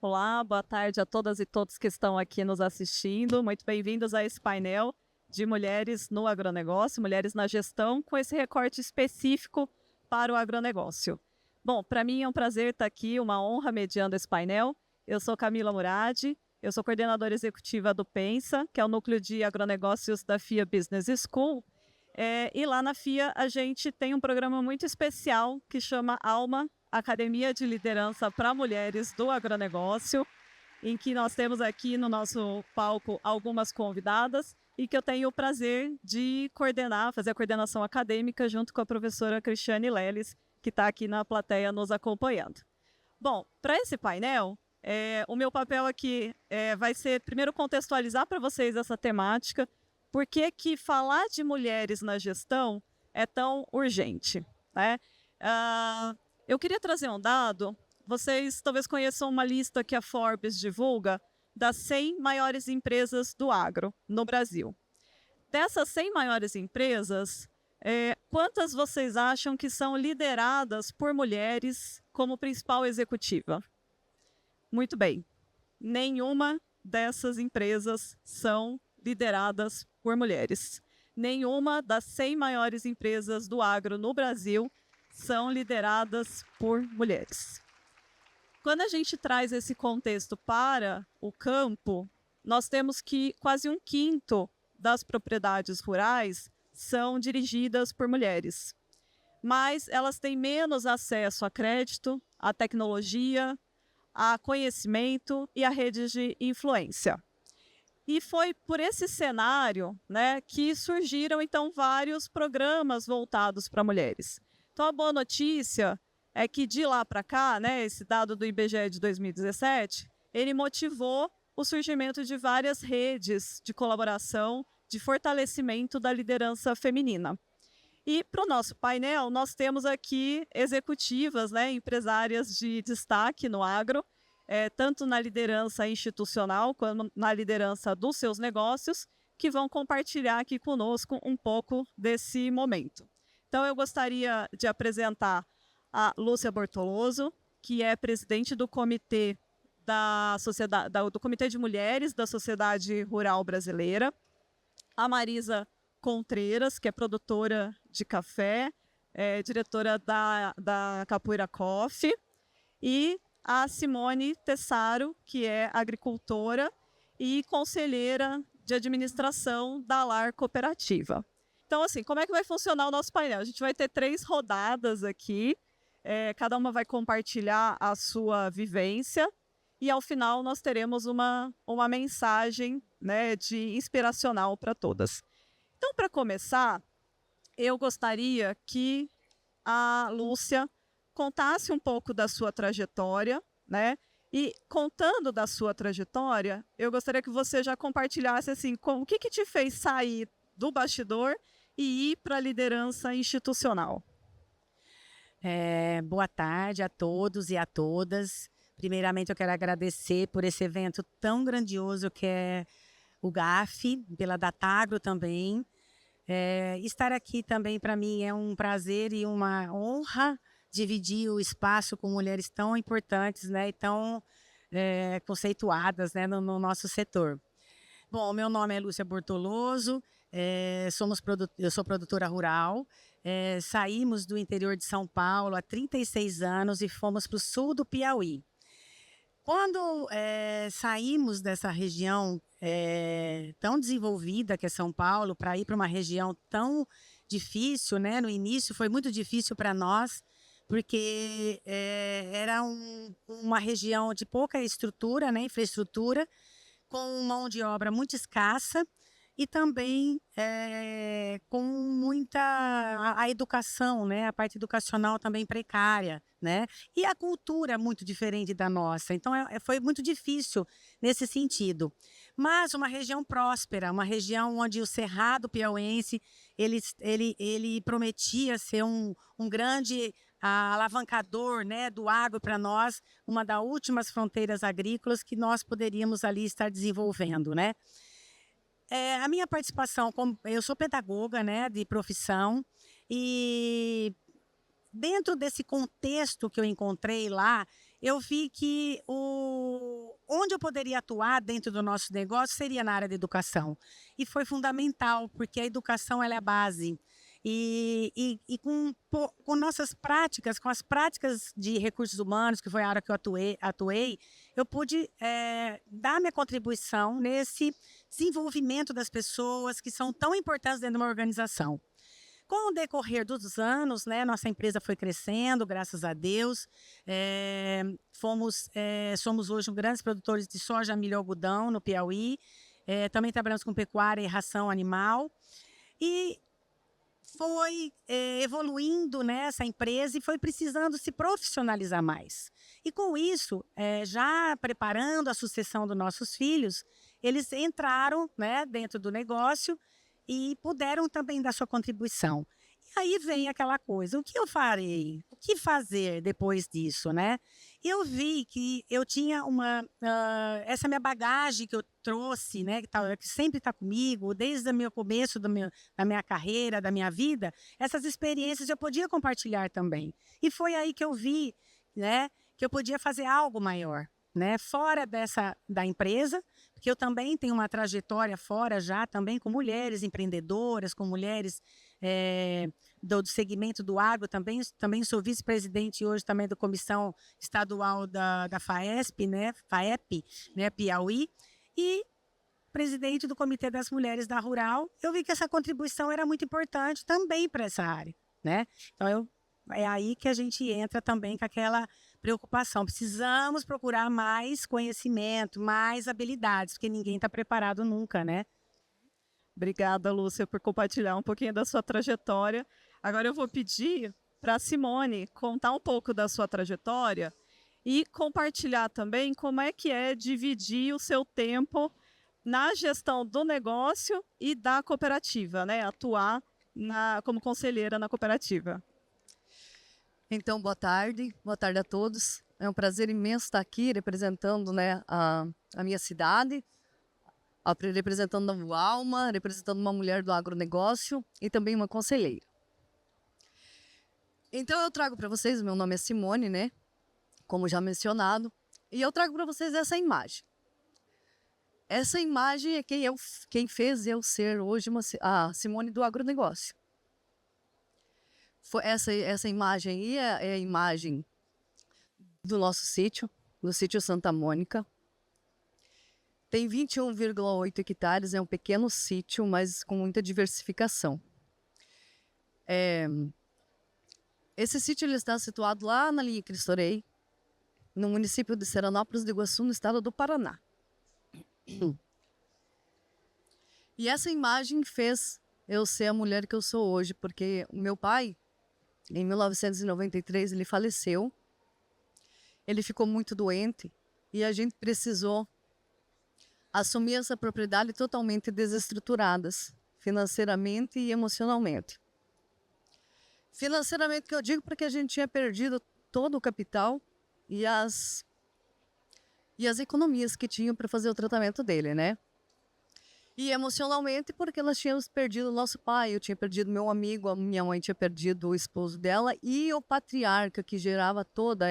Olá, boa tarde a todas e todos que estão aqui nos assistindo. Muito bem-vindos a esse painel de mulheres no agronegócio, mulheres na gestão, com esse recorte específico para o agronegócio. Bom, para mim é um prazer estar aqui, uma honra mediando esse painel. Eu sou Camila Murad, eu sou coordenadora executiva do Pensa, que é o núcleo de agronegócios da FIA Business School. E lá na FIA a gente tem um programa muito especial que chama ALMA, Academia de Liderança para Mulheres do Agronegócio, em que nós temos aqui no nosso palco algumas convidadas e que eu tenho o prazer de coordenar, fazer a coordenação acadêmica junto com a professora Cristiane Leles, que está aqui na plateia nos acompanhando. Bom, para esse painel, o meu papel aqui vai ser primeiro contextualizar para vocês essa temática, por que falar de mulheres na gestão é tão urgente, né? Eu queria trazer um dado. Vocês talvez conheçam uma lista que a Forbes divulga das 100 maiores empresas do agro no Brasil. Dessas 100 maiores empresas, quantas vocês acham que são lideradas por mulheres como principal executiva? Muito bem. Nenhuma dessas empresas são lideradas por mulheres. Nenhuma das 100 maiores empresas do agro no Brasil são lideradas por mulheres. Quando a gente traz esse contexto para o campo, nós temos que quase 1/5 das propriedades rurais são dirigidas por mulheres. Mas elas têm menos acesso a crédito, a tecnologia, a conhecimento e a redes de influência. E foi por esse cenário, né, que surgiram, então, vários programas voltados para mulheres. Então, a boa notícia é que de lá para cá, né, esse dado do IBGE de 2017, ele motivou o surgimento de várias redes de colaboração, de fortalecimento da liderança feminina. E para o nosso painel, nós temos aqui executivas, né, empresárias de destaque no agro, tanto na liderança institucional quanto na liderança dos seus negócios, que vão compartilhar aqui conosco um pouco desse momento. Então, eu gostaria de apresentar a Lúcia Bortoloso, que é presidente do Comitê do Comitê de Mulheres da Sociedade Rural Brasileira, a Marisa Contreiras, que é produtora de café, diretora da Capoeira Coffee, e a Simone Tessaro, que é agricultora e conselheira de administração da LAR Cooperativa. Então, assim, como é que vai funcionar o nosso painel? A gente vai ter 3 rodadas aqui, cada uma vai compartilhar a sua vivência e, ao final, nós teremos uma mensagem, né, de inspiracional para todas. Então, para começar, eu gostaria que a Lúcia contasse um pouco da sua trajetória, né? E contando da sua trajetória, eu gostaria que você já compartilhasse assim, o que te fez sair do bastidor e ir para a liderança institucional. Boa tarde a todos e a todas. Primeiramente, eu quero agradecer por esse evento tão grandioso que é o GAF, pela Datagro também. Estar aqui também para mim é um prazer e uma honra dividir o espaço com mulheres tão importantes, né, e tão conceituadas, né, no nosso setor. Bom, meu nome é Lúcia Bortoloso, eu sou produtora rural, saímos do interior de São Paulo há 36 anos e fomos para o sul do Piauí. Quando saímos dessa região tão desenvolvida que é São Paulo, para ir para uma região tão difícil, né? No início foi muito difícil para nós, porque era uma região de pouca estrutura, né? Infraestrutura, com mão de obra muito escassa e também com muita a educação, né? A parte educacional também precária, né? E a cultura muito diferente da nossa. Então foi muito difícil nesse sentido. Mas uma região próspera, uma região onde o Cerrado Piauiense ele prometia ser um grande alavancador, né, do agro para nós, uma das últimas fronteiras agrícolas que nós poderíamos ali estar desenvolvendo, né? A minha participação, eu sou pedagoga, né, de profissão, e dentro desse contexto que eu encontrei lá, eu vi que onde eu poderia atuar dentro do nosso negócio seria na área da educação. E foi fundamental, porque a educação ela é a base. E com nossas práticas, com as práticas de recursos humanos, que foi a área que eu atuei, eu pude dar minha contribuição nesse desenvolvimento das pessoas que são tão importantes dentro de uma organização. Com o decorrer dos anos, né, nossa empresa foi crescendo, graças a Deus. Somos hoje grandes produtores de soja, milho e algodão no Piauí. Também trabalhamos com pecuária e ração animal. E foi evoluindo nessa empresa e foi precisando se profissionalizar mais. E com isso, já preparando a sucessão dos nossos filhos, eles entraram, né, dentro do negócio e puderam também dar sua contribuição. E aí vem aquela coisa, o que eu farei? O que fazer depois disso, né? Eu vi que eu tinha essa minha bagagem que eu trouxe, né, que sempre está comigo, desde o meu começo da minha carreira, da minha vida, essas experiências eu podia compartilhar também. E foi aí que eu vi, né, que eu podia fazer algo maior, né, fora da empresa, porque eu também tenho uma trajetória fora já, também com mulheres empreendedoras, com mulheres do segmento do agro, também sou vice-presidente hoje também da Comissão Estadual da FAESP, né, FAEP, né, Piauí, e presidente do Comitê das Mulheres da Rural. Eu vi que essa contribuição era muito importante também para essa área, né? Então, é aí que a gente entra também com aquela preocupação. Precisamos procurar mais conhecimento, mais habilidades, porque ninguém está preparado nunca, né? Obrigada, Lúcia, por compartilhar um pouquinho da sua trajetória. Agora eu vou pedir para a Simone contar um pouco da sua trajetória e compartilhar também como é que é dividir o seu tempo na gestão do negócio e da cooperativa, né? Atuar como conselheira na cooperativa. Então, boa tarde a todos. É um prazer imenso estar aqui representando, né, a minha cidade, representando a Vualma, representando uma mulher do agronegócio e também uma conselheira. Então, eu trago para vocês, meu nome é Simone, né, como já mencionado, e eu trago para vocês essa imagem. Essa imagem é quem fez eu ser hoje a Simone do agronegócio. Essa imagem aí é a imagem do nosso sítio, do sítio Santa Mônica. Tem 21,8 hectares, é um pequeno sítio, mas com muita diversificação. Esse sítio ele está situado lá na linha Cristo Rei, no município de Seranópolis do Iguaçu, no estado do Paraná. E essa imagem fez eu ser a mulher que eu sou hoje, porque o meu pai, em 1993, ele faleceu. Ele ficou muito doente e a gente precisou assumir essa propriedade totalmente desestruturadas, financeiramente e emocionalmente. Financeiramente, que eu digo, porque a gente tinha perdido todo o capital e as economias que tinham para fazer o tratamento dele, né? E emocionalmente, porque nós tínhamos perdido o nosso pai, eu tinha perdido meu amigo, a minha mãe tinha perdido o esposo dela e o patriarca que gerava toda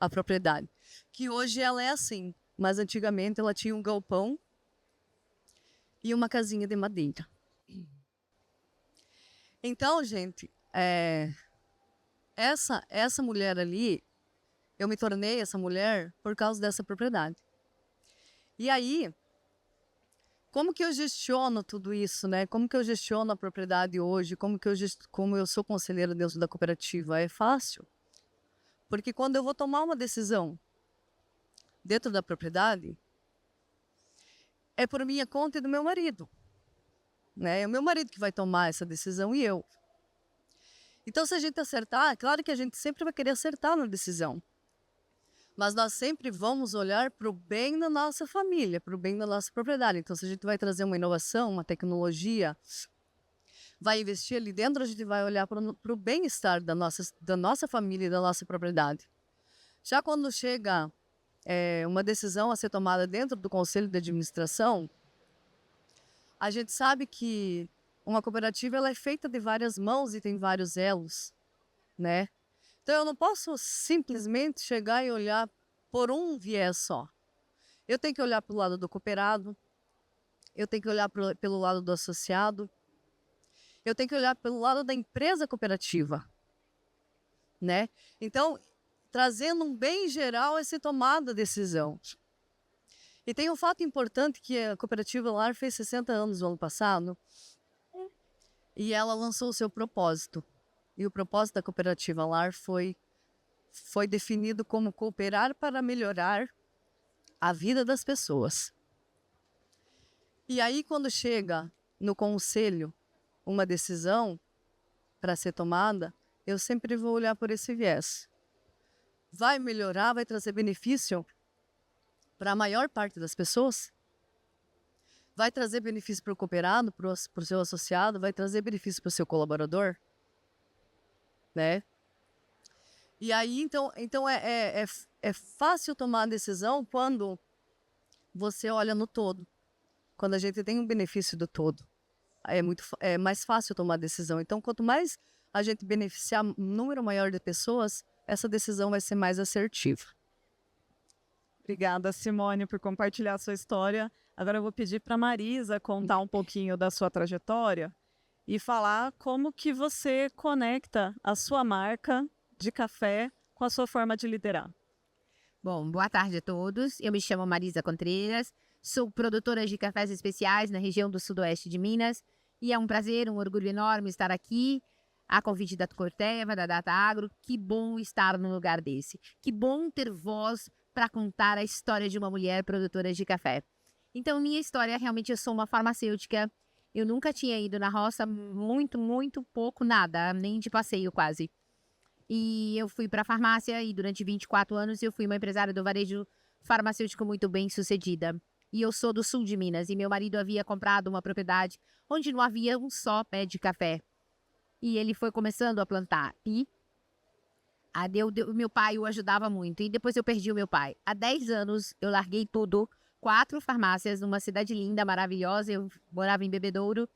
a propriedade. Que hoje ela é assim, mas antigamente ela tinha um galpão e uma casinha de madeira. Então, gente, essa mulher ali, eu me tornei essa mulher por causa dessa propriedade. E aí, como que eu gestiono tudo isso, né? Como que eu gestiono a propriedade hoje? Como eu sou conselheira dentro da cooperativa? É fácil. Porque quando eu vou tomar uma decisão dentro da propriedade, é por minha conta e do meu marido, né? É o meu marido que vai tomar essa decisão e eu. Então, se a gente acertar, é claro que a gente sempre vai querer acertar na decisão. Mas nós sempre vamos olhar para o bem da nossa família, para o bem da nossa propriedade. Então, se a gente vai trazer uma inovação, uma tecnologia, vai investir ali dentro, a gente vai olhar para o bem-estar da nossa família e da nossa propriedade. Já quando chega uma decisão a ser tomada dentro do conselho de administração, a gente sabe que uma cooperativa ela é feita de várias mãos e tem vários elos, né? Então, eu não posso simplesmente chegar e olhar por um viés só. Eu tenho que olhar pelo lado do cooperado, eu tenho que olhar pelo lado do associado, eu tenho que olhar pelo lado da empresa cooperativa, né? Então, trazendo um bem geral essa tomada de decisão. E tem um fato importante que a Cooperativa Lar fez 60 anos no ano passado e ela lançou o seu propósito. E o propósito da Cooperativa Lar foi definido como cooperar para melhorar a vida das pessoas. E aí, quando chega no conselho uma decisão para ser tomada, eu sempre vou olhar por esse viés. Vai melhorar, vai trazer benefício para a maior parte das pessoas? Vai trazer benefício para o cooperado, para o seu associado? Vai trazer benefício para o seu colaborador? Né? E aí, então é fácil tomar a decisão quando você olha no todo. Quando a gente tem um benefício do todo. É mais fácil tomar a decisão. Então, quanto mais a gente beneficiar um número maior de pessoas, essa decisão vai ser mais assertiva. Obrigada, Simone, por compartilhar a sua história. Agora eu vou pedir para a Marisa contar um pouquinho da sua trajetória e falar como que você conecta a sua marca de café com a sua forma de liderar. Bom, boa tarde a todos. Eu me chamo Marisa Contreiras, sou produtora de cafés especiais na região do sudoeste de Minas e é um prazer, um orgulho enorme estar aqui a convite da Corteva, da Data Agro. Que bom estar num lugar desse. Que bom ter voz para contar a história de uma mulher produtora de café. Então, minha história, realmente, eu sou uma farmacêutica. Eu nunca tinha ido na roça, muito pouco, nada, nem de passeio quase. E eu fui para a farmácia e durante 24 anos eu fui uma empresária do varejo farmacêutico muito bem sucedida. E eu sou do sul de Minas e meu marido havia comprado uma propriedade onde não havia um só pé de café. E ele foi começando a plantar. E meu pai o ajudava muito. E depois eu perdi o meu pai. Há 10 anos eu larguei tudo. 4 farmácias numa cidade linda, maravilhosa. Eu morava em Bebedouro,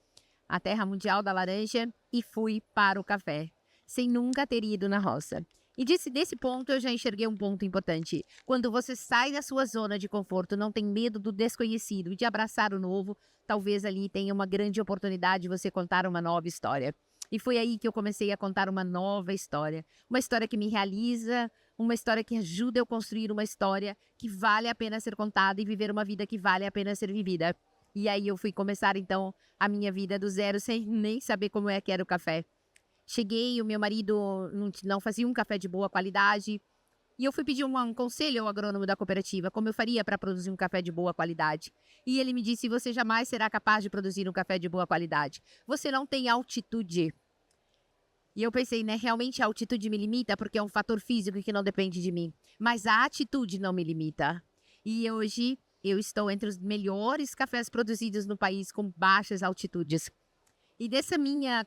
a terra mundial da laranja. E fui para o café, sem nunca ter ido na roça. E desse ponto eu já enxerguei um ponto importante. Quando você sai da sua zona de conforto, não tem medo do desconhecido e de abraçar o novo, talvez ali tenha uma grande oportunidade de você contar uma nova história. E foi aí que eu comecei a contar uma nova história. Uma história que me realiza, uma história que ajuda eu a construir uma história que vale a pena ser contada e viver uma vida que vale a pena ser vivida. E aí eu fui começar, então, a minha vida do zero, sem nem saber como é que era o café. Cheguei, o meu marido não fazia um café de boa qualidade. E eu fui pedir um conselho ao agrônomo da cooperativa, como eu faria para produzir um café de boa qualidade. E ele me disse: você jamais será capaz de produzir um café de boa qualidade. Você não tem altitude. E eu pensei, né, realmente a altitude me limita porque é um fator físico que não depende de mim. Mas a atitude não me limita. E hoje eu estou entre os melhores cafés produzidos no país com baixas altitudes. E dessa minha,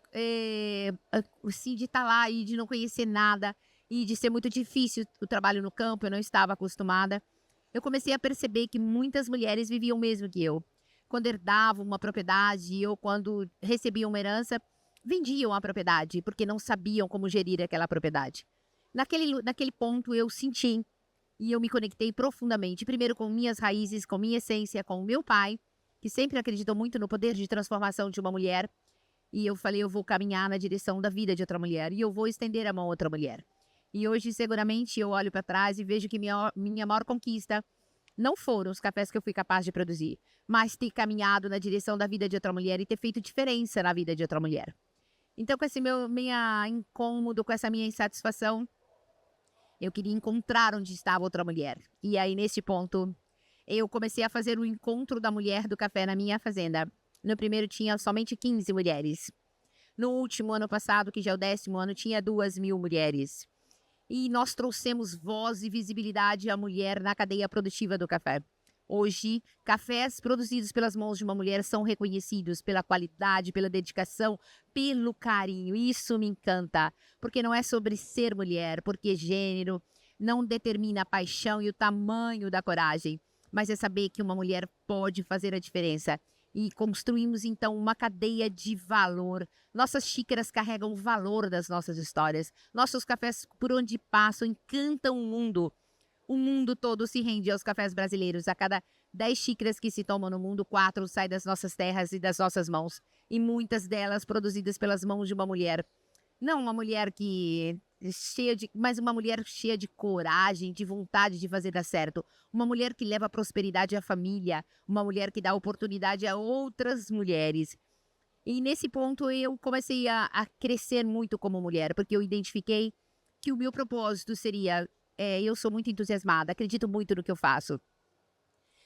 assim, de estar lá e de não conhecer nada, e de ser muito difícil o trabalho no campo, eu não estava acostumada, eu comecei a perceber que muitas mulheres viviam o mesmo que eu. Quando herdavam uma propriedade ou quando recebiam uma herança, vendiam a propriedade, porque não sabiam como gerir aquela propriedade. Naquele ponto eu senti e eu me conectei profundamente, primeiro com minhas raízes, com minha essência, com o meu pai, que sempre acreditou muito no poder de transformação de uma mulher. E eu falei, eu vou caminhar na direção da vida de outra mulher e eu vou estender a mão a outra mulher. E hoje, seguramente, eu olho para trás e vejo que minha maior conquista não foram os cafés que eu fui capaz de produzir, mas ter caminhado na direção da vida de outra mulher e ter feito diferença na vida de outra mulher. Então, com esse minha incômodo, com essa minha insatisfação, eu queria encontrar onde estava outra mulher. E aí, nesse ponto, eu comecei a fazer o encontro da mulher do café na minha fazenda. No primeiro tinha somente 15 mulheres. No último ano passado, que já é o 10º ano, tinha 2.000 mulheres. E nós trouxemos voz e visibilidade à mulher na cadeia produtiva do café. Hoje, cafés produzidos pelas mãos de uma mulher são reconhecidos pela qualidade, pela dedicação, pelo carinho. Isso me encanta, porque não é sobre ser mulher, porque gênero não determina a paixão e o tamanho da coragem, mas é saber que uma mulher pode fazer a diferença. E construímos, então, uma cadeia de valor. Nossas xícaras carregam o valor das nossas histórias. Nossos cafés, por onde passam, encantam o mundo. O mundo todo se rende aos cafés brasileiros. A cada 10 xícaras que se tomam no mundo, 4 saem das nossas terras e das nossas mãos. E muitas delas produzidas pelas mãos de uma mulher. Não uma mulher mas uma mulher cheia de coragem, de vontade de fazer dar certo. Uma mulher que leva prosperidade à família. Uma mulher que dá oportunidade a outras mulheres. E nesse ponto eu comecei a crescer muito como mulher, porque eu identifiquei que o meu propósito seria... eu sou muito entusiasmada, acredito muito no que eu faço.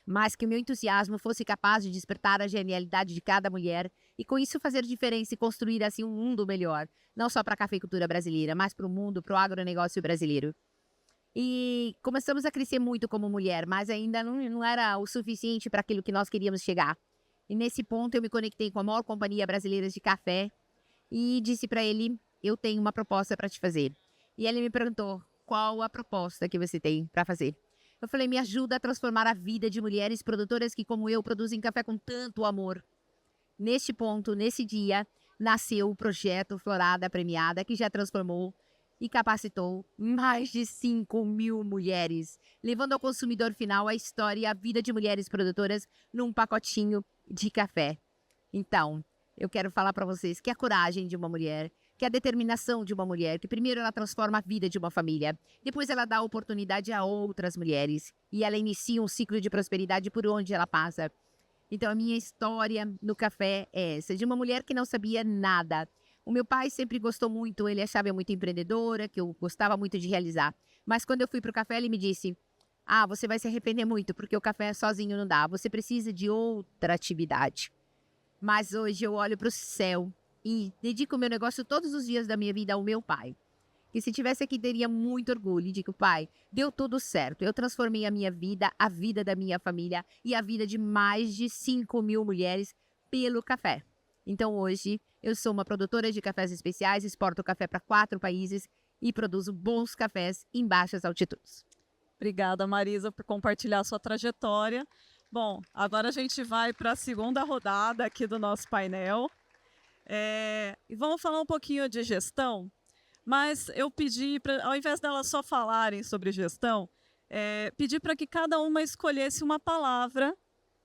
Mas que o meu entusiasmo fosse capaz de despertar a genialidade de cada mulher e com isso fazer diferença e construir assim um mundo melhor. Não só para a cafeicultura brasileira, mas para o mundo, para o agronegócio brasileiro. E começamos a crescer muito como mulher, mas ainda não era o suficiente para aquilo que nós queríamos chegar. E nesse ponto eu me conectei com a maior companhia brasileira de café e disse para ele, eu tenho uma proposta para te fazer. E ele me perguntou, qual a proposta que você tem para fazer? Eu falei, me ajuda a transformar a vida de mulheres produtoras que, como eu, produzem café com tanto amor. Neste ponto, nesse dia, nasceu o projeto Florada Premiada, que já transformou e capacitou mais de 5.000 mulheres, levando ao consumidor final a história e a vida de mulheres produtoras num pacotinho de café. Então, eu quero falar para vocês que a coragem de uma mulher, que a determinação de uma mulher, que primeiro ela transforma a vida de uma família, depois ela dá oportunidade a outras mulheres e ela inicia um ciclo de prosperidade por onde ela passa. Então a minha história no café é essa, de uma mulher que não sabia nada. O meu pai sempre gostou muito, ele achava eu muito empreendedora, que eu gostava muito de realizar. Mas quando eu fui para o café, ele me disse, você vai se arrepender muito, porque o café sozinho não dá, você precisa de outra atividade. Mas hoje eu olho para o céu e dedico o meu negócio todos os dias da minha vida ao meu pai. E se tivesse aqui, teria muito orgulho. E digo, pai, deu tudo certo. Eu transformei a minha vida, a vida da minha família e a vida de mais de 5.000 mulheres pelo café. Então hoje eu sou uma produtora de cafés especiais, exporto café para 4 países e produzo bons cafés em baixas altitudes. Obrigada, Marisa, por compartilhar a sua trajetória. Bom, agora a gente vai para a segunda rodada aqui do nosso painel. E vamos falar um pouquinho de gestão, mas eu pedi, ao invés delas só falarem sobre gestão, pedi para que cada uma escolhesse uma palavra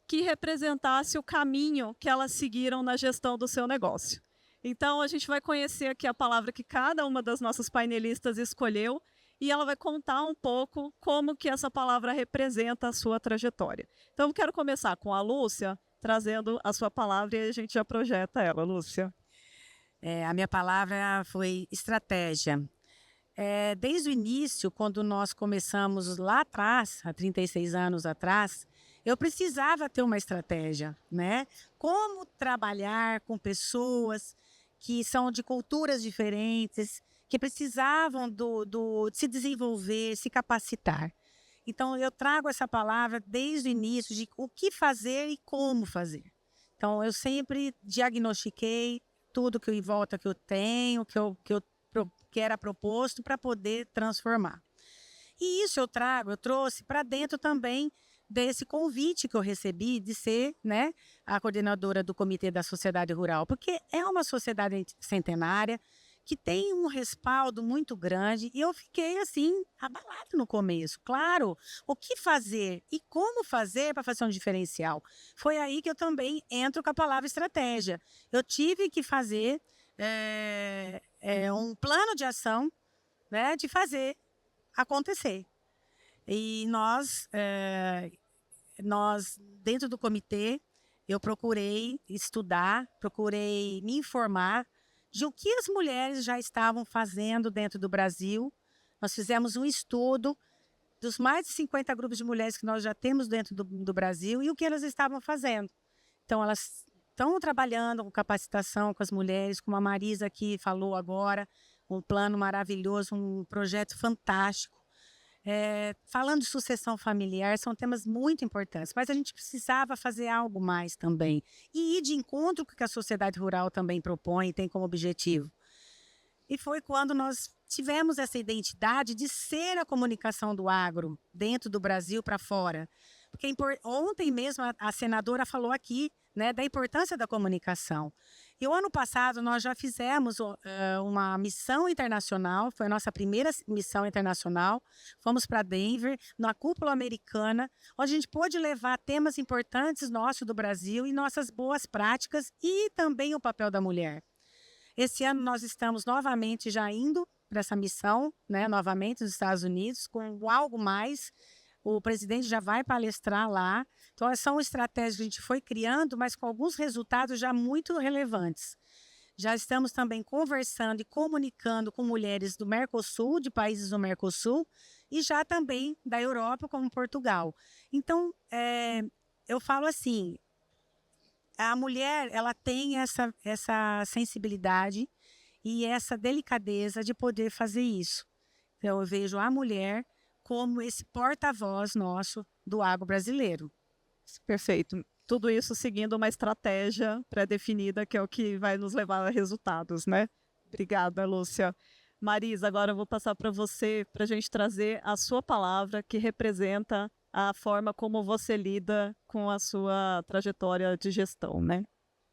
que representasse o caminho que elas seguiram na gestão do seu negócio. Então, a gente vai conhecer aqui a palavra que cada uma das nossas painelistas escolheu e ela vai contar um pouco como que essa palavra representa a sua trajetória. Então, eu quero começar com a Lúcia, trazendo a sua palavra e a gente já projeta ela, Lúcia. A minha palavra foi estratégia. Desde o início, quando nós começamos lá atrás, há 36 anos atrás, eu precisava ter uma estratégia, né? Como trabalhar com pessoas que são de culturas diferentes, que precisavam de se desenvolver, se capacitar. Então, eu trago essa palavra desde o início de o que fazer e como fazer. Então, eu sempre diagnostiquei tudo que em volta que eu tenho, que era proposto para poder transformar. E isso eu trouxe para dentro também desse convite que eu recebi de ser, né, a coordenadora do Comitê da Sociedade Rural, porque é uma sociedade centenária que tem um respaldo muito grande e eu fiquei assim, abalada no começo. Claro, o que fazer e como fazer para fazer um diferencial? Foi aí que eu também entro com a palavra estratégia. Eu tive que fazer um plano de ação, né, de fazer acontecer. E nós, dentro do comitê, eu procurei estudar, procurei me informar de o que as mulheres já estavam fazendo dentro do Brasil. Nós fizemos um estudo dos mais de 50 grupos de mulheres que nós já temos dentro do Brasil e o que elas estavam fazendo. Então, elas estão trabalhando com capacitação com as mulheres, como a Marisa aqui falou agora, um plano maravilhoso, um projeto fantástico. Falando de sucessão familiar, são temas muito importantes, mas a gente precisava fazer algo mais também e ir de encontro com o que a sociedade rural também propõe e tem como objetivo. E foi quando nós tivemos essa identidade de ser a comunicação do agro dentro do Brasil para fora, Porque ontem mesmo a senadora falou aqui, né, da importância da comunicação. E o ano passado nós já fizemos uma missão internacional, foi a nossa primeira missão internacional. Fomos para Denver, na cúpula americana, onde a gente pôde levar temas importantes nossos do Brasil e nossas boas práticas e também o papel da mulher. Esse ano nós estamos novamente já indo para essa missão, né, novamente nos Estados Unidos, com algo mais. O presidente já vai palestrar lá. Então, são estratégias que a gente foi criando, mas com alguns resultados já muito relevantes. Já estamos também conversando e comunicando com mulheres do Mercosul, de países do Mercosul, e já também da Europa, como Portugal. Então, eu falo assim, a mulher ela tem essa sensibilidade e essa delicadeza de poder fazer isso. Então, eu vejo a mulher como esse porta-voz nosso do agro brasileiro. Perfeito. Tudo isso seguindo uma estratégia pré-definida, que é o que vai nos levar a resultados, né? Obrigada, Lúcia. Marisa, agora eu vou passar para você, para a gente trazer a sua palavra, que representa a forma como você lida com a sua trajetória de gestão, né?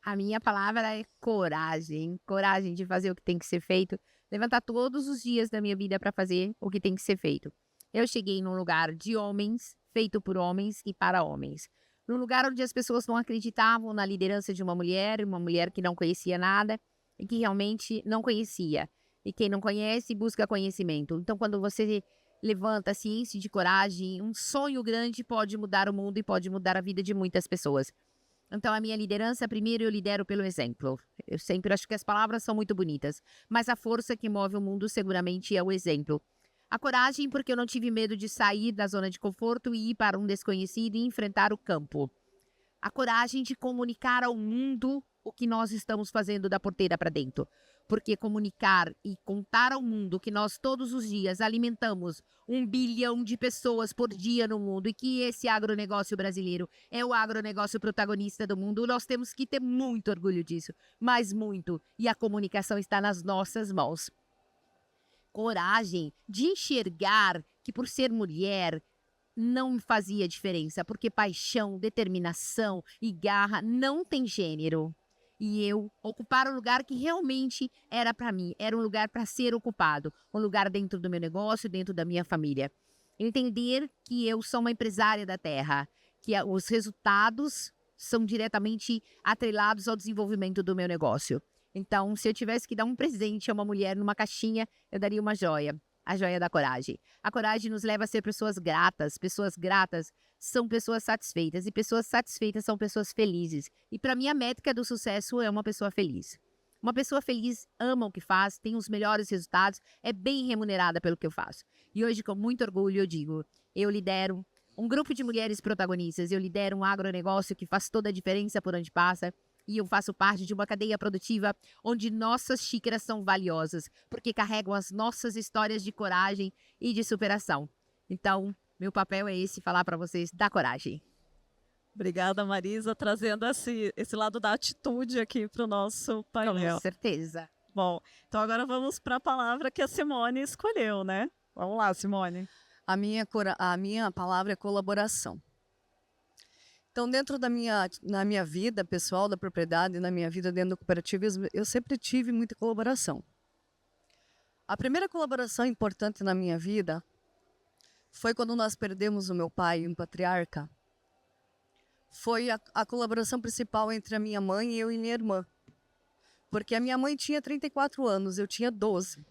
A minha palavra é coragem. Coragem de fazer o que tem que ser feito. Levantar todos os dias da minha vida para fazer o que tem que ser feito. Eu cheguei num lugar de homens, feito por homens e para homens. Num lugar onde as pessoas não acreditavam na liderança de uma mulher que não conhecia nada e que realmente não conhecia. E quem não conhece, busca conhecimento. Então, quando você levanta a ciência de coragem, um sonho grande pode mudar o mundo e pode mudar a vida de muitas pessoas. Então, a minha liderança, primeiro eu lidero pelo exemplo. Eu sempre acho que as palavras são muito bonitas, mas a força que move o mundo seguramente é o exemplo. A coragem, porque eu não tive medo de sair da zona de conforto e ir para um desconhecido e enfrentar o campo. A coragem de comunicar ao mundo o que nós estamos fazendo da porteira para dentro. Porque comunicar e contar ao mundo que nós todos os dias alimentamos 1 bilhão de pessoas por dia no mundo e que esse agronegócio brasileiro é o agronegócio protagonista do mundo, nós temos que ter muito orgulho disso, mas muito. E a comunicação está nas nossas mãos. Coragem de enxergar que por ser mulher não me fazia diferença, porque paixão, determinação e garra não tem gênero. E eu ocupar o lugar que realmente era para mim, era um lugar para ser ocupado, um lugar dentro do meu negócio, dentro da minha família. Entender que eu sou uma empresária da terra, que os resultados são diretamente atrelados ao desenvolvimento do meu negócio. Então, se eu tivesse que dar um presente a uma mulher numa caixinha, eu daria uma joia, a joia da coragem. A coragem nos leva a ser pessoas gratas são pessoas satisfeitas e pessoas satisfeitas são pessoas felizes. E para mim a métrica do sucesso é uma pessoa feliz. Uma pessoa feliz ama o que faz, tem os melhores resultados, é bem remunerada pelo que eu faço. E hoje, com muito orgulho, eu digo, eu lidero um grupo de mulheres protagonistas, eu lidero um agronegócio que faz toda a diferença por onde passa. E eu faço parte de uma cadeia produtiva onde nossas xícaras são valiosas, porque carregam as nossas histórias de coragem e de superação. Então, meu papel é esse, falar para vocês da coragem. Obrigada, Marisa, trazendo esse lado da atitude aqui para o nosso painel. Com certeza. Bom, então agora vamos para a palavra que a Simone escolheu, né? Vamos lá, Simone. A minha palavra é colaboração. Então, dentro na minha vida pessoal da propriedade, na minha vida dentro do cooperativismo, eu sempre tive muita colaboração. A primeira colaboração importante na minha vida foi quando nós perdemos o meu pai, um patriarca. Foi a colaboração principal entre a minha mãe e eu e minha irmã. Porque a minha mãe tinha 34 anos, eu tinha 12.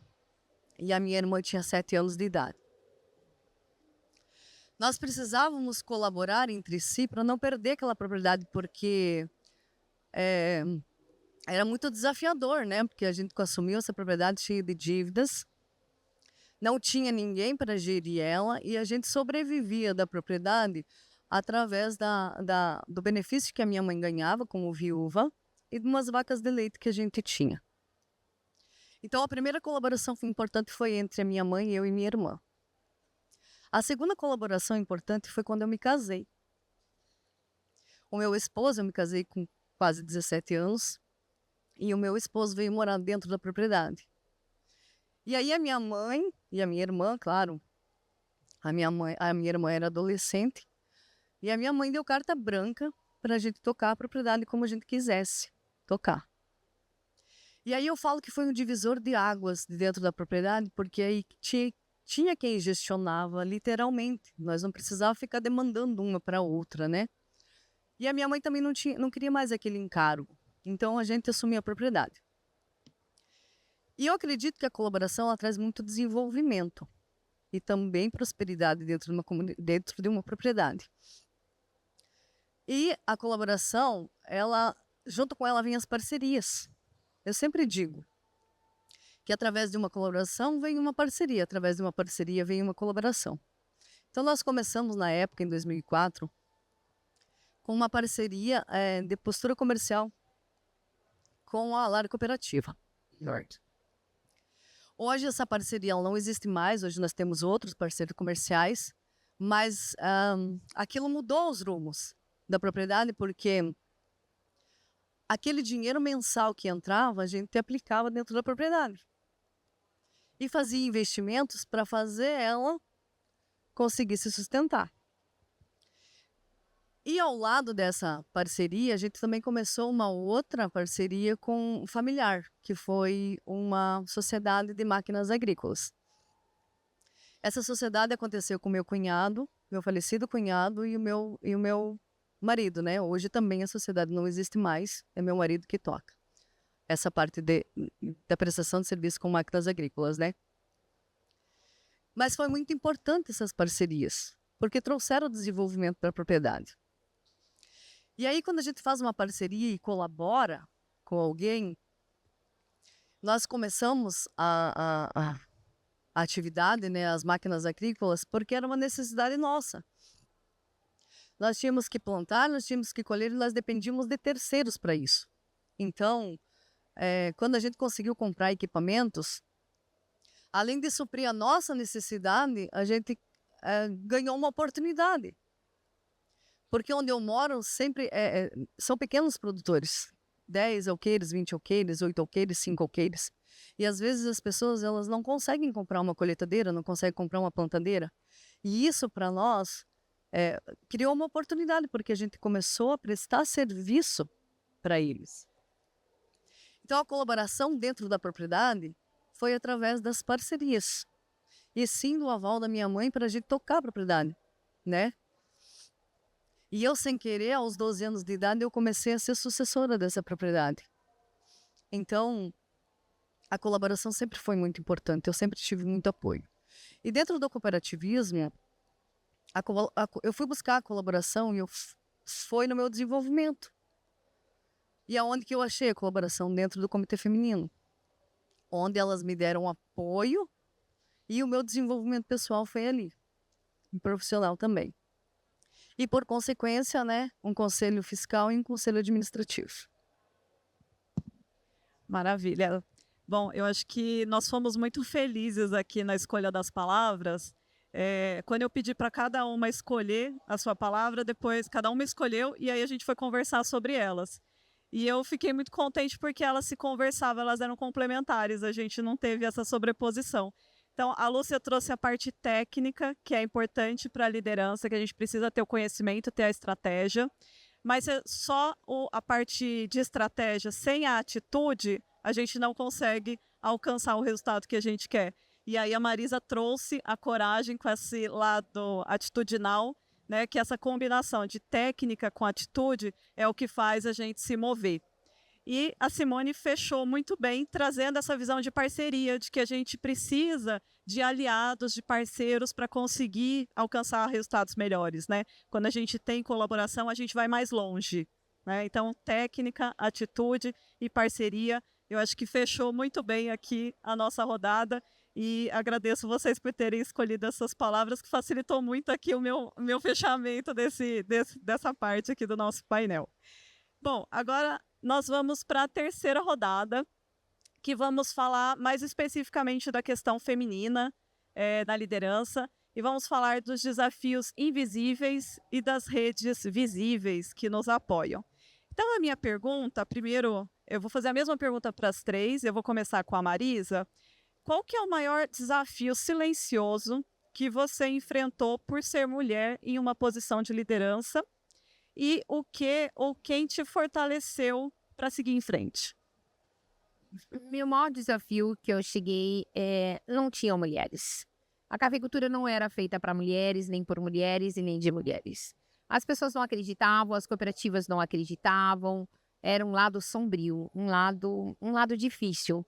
E a minha irmã tinha 7 anos de idade. Nós precisávamos colaborar entre si para não perder aquela propriedade, porque era muito desafiador, né? Porque a gente assumiu essa propriedade cheia de dívidas, não tinha ninguém para gerir ela e a gente sobrevivia da propriedade através do benefício que a minha mãe ganhava como viúva e de umas vacas de leite que a gente tinha. Então, a primeira colaboração importante foi entre a minha mãe, eu e minha irmã. A segunda colaboração importante foi quando eu me casei. O meu esposo, eu me casei com quase 17 anos, e o meu esposo veio morar dentro da propriedade. E aí a minha mãe e a minha irmã, claro, a minha irmã era adolescente, E a minha mãe deu carta branca para a gente tocar a propriedade como a gente quisesse tocar. E aí eu falo que foi um divisor de águas dentro da propriedade, porque aí tinha quem gestionava, literalmente. Nós não precisávamos ficar demandando uma para outra, né? E a minha mãe também não queria mais aquele encargo. Então a gente assumiu a propriedade. E eu acredito que a colaboração ela traz muito desenvolvimento e também prosperidade dentro de uma propriedade. E a colaboração, junto com ela vem as parcerias. Eu sempre digo que através de uma colaboração vem uma parceria, através de uma parceria vem uma colaboração. Então nós começamos na época, em 2004, com uma parceria de postura comercial com a Lar Cooperativa. Hoje essa parceria ela não existe mais, hoje nós temos outros parceiros comerciais, mas aquilo mudou os rumos da propriedade, porque aquele dinheiro mensal que entrava, a gente aplicava dentro da propriedade. E fazia investimentos para fazer ela conseguir se sustentar. E ao lado dessa parceria, a gente também começou uma outra parceria com um familiar, que foi uma sociedade de máquinas agrícolas. Essa sociedade aconteceu com meu cunhado, meu falecido cunhado e o meu marido, né? Hoje também a sociedade não existe mais, é meu marido que toca essa parte da prestação de serviço com máquinas agrícolas, né? Mas foi muito importante essas parcerias, porque trouxeram desenvolvimento para a propriedade. E aí, quando a gente faz uma parceria e colabora com alguém, nós começamos a atividade, né, as máquinas agrícolas, porque era uma necessidade nossa. Nós tínhamos que plantar, nós tínhamos que colher e nós dependíamos de terceiros para isso. Então, quando a gente conseguiu comprar equipamentos, além de suprir a nossa necessidade, a gente ganhou uma oportunidade. Porque onde eu moro sempre são pequenos produtores. 10 alqueires, 20 alqueires, 8 alqueires, 5 alqueires. E às vezes as pessoas elas não conseguem comprar uma colheitadeira, não conseguem comprar uma plantadeira. E isso para nós criou uma oportunidade, porque a gente começou a prestar serviço para eles. Então a colaboração dentro da propriedade foi através das parcerias. E sim do aval da minha mãe para a gente tocar a propriedade, né? E eu, sem querer, aos 12 anos de idade, eu comecei a ser sucessora dessa propriedade. Então, a colaboração sempre foi muito importante, eu sempre tive muito apoio. E dentro do cooperativismo, eu fui buscar a colaboração e foi no meu desenvolvimento. E aonde que eu achei a colaboração? Dentro do Comitê Feminino, onde elas me deram apoio e o meu desenvolvimento pessoal foi ali, e profissional também. E, por consequência, né, um conselho fiscal e um conselho administrativo. Maravilha. Bom, eu acho que nós fomos muito felizes aqui na escolha das palavras. Quando eu pedi para cada uma escolher a sua palavra, depois cada uma escolheu e aí a gente foi conversar sobre elas. E eu fiquei muito contente porque elas se conversavam, elas eram complementares, a gente não teve essa sobreposição. Então, a Lúcia trouxe a parte técnica, que é importante para a liderança, que a gente precisa ter o conhecimento, ter a estratégia. Mas só a parte de estratégia, sem a atitude, a gente não consegue alcançar o resultado que a gente quer. E aí a Marisa trouxe a coragem com esse lado atitudinal, né, que essa combinação de técnica com atitude é o que faz a gente se mover. E a Simone fechou muito bem, trazendo essa visão de parceria, de que a gente precisa de aliados, de parceiros para conseguir alcançar resultados melhores, né? Quando a gente tem colaboração, a gente vai mais longe, né? Então, técnica, atitude e parceria, eu acho que fechou muito bem aqui a nossa rodada e agradeço vocês por terem escolhido essas palavras, que facilitou muito aqui o meu fechamento dessa parte aqui do nosso painel. Bom, agora nós vamos para a terceira rodada, que vamos falar mais especificamente da questão feminina na liderança e vamos falar dos desafios invisíveis e das redes visíveis que nos apoiam. Então, a minha pergunta, primeiro, eu vou fazer a mesma pergunta para as três, eu vou começar com a Marisa. Qual que é o maior desafio silencioso que você enfrentou por ser mulher em uma posição de liderança e o que ou quem te fortaleceu para seguir em frente? Meu maior desafio que eu cheguei não tinham mulheres. A cafeicultura não era feita para mulheres, nem por mulheres e nem de mulheres. As pessoas não acreditavam, as cooperativas não acreditavam. Era um lado sombrio, um lado difícil.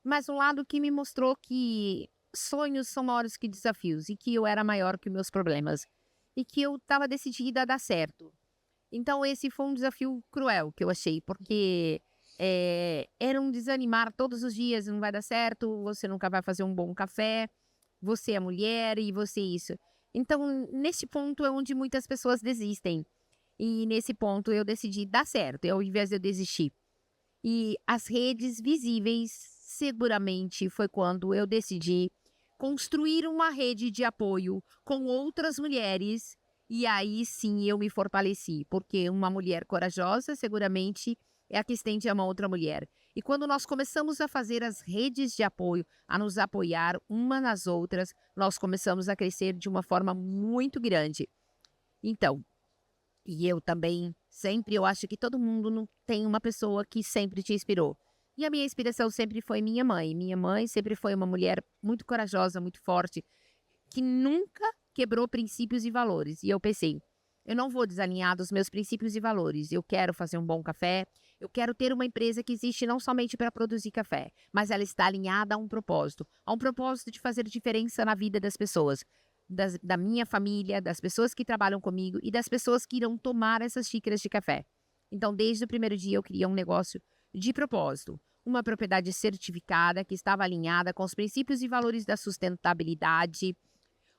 Mas um lado que me mostrou que sonhos são maiores que desafios e que eu era maior que meus problemas. E que eu estava decidida a dar certo. Então esse foi um desafio cruel que eu achei, porque era um desanimar todos os dias, não vai dar certo, você nunca vai fazer um bom café, você é mulher e você isso. Então, nesse ponto é onde muitas pessoas desistem. E nesse ponto eu decidi dar certo, ao invés de eu desistir. E as redes visíveis, seguramente, foi quando eu decidi construir uma rede de apoio com outras mulheres. E aí sim eu me fortaleci, porque uma mulher corajosa, seguramente, é a que estende a mão a outra mulher. E quando nós começamos a fazer as redes de apoio, a nos apoiar uma nas outras, nós começamos a crescer de uma forma muito grande. Então, e eu também, sempre, eu acho que todo mundo não tem uma pessoa que sempre te inspirou. E a minha inspiração sempre foi minha mãe. Minha mãe sempre foi uma mulher muito corajosa, muito forte, que nunca quebrou princípios e valores. E eu pensei, eu não vou desalinhar dos meus princípios e valores. Eu quero fazer um bom café, eu quero ter uma empresa que existe não somente para produzir café, mas ela está alinhada a um propósito de fazer diferença na vida das pessoas, da minha família, das pessoas que trabalham comigo e das pessoas que irão tomar essas xícaras de café. Então, desde o primeiro dia, eu queria um negócio de propósito, uma propriedade certificada que estava alinhada com os princípios e valores da sustentabilidade,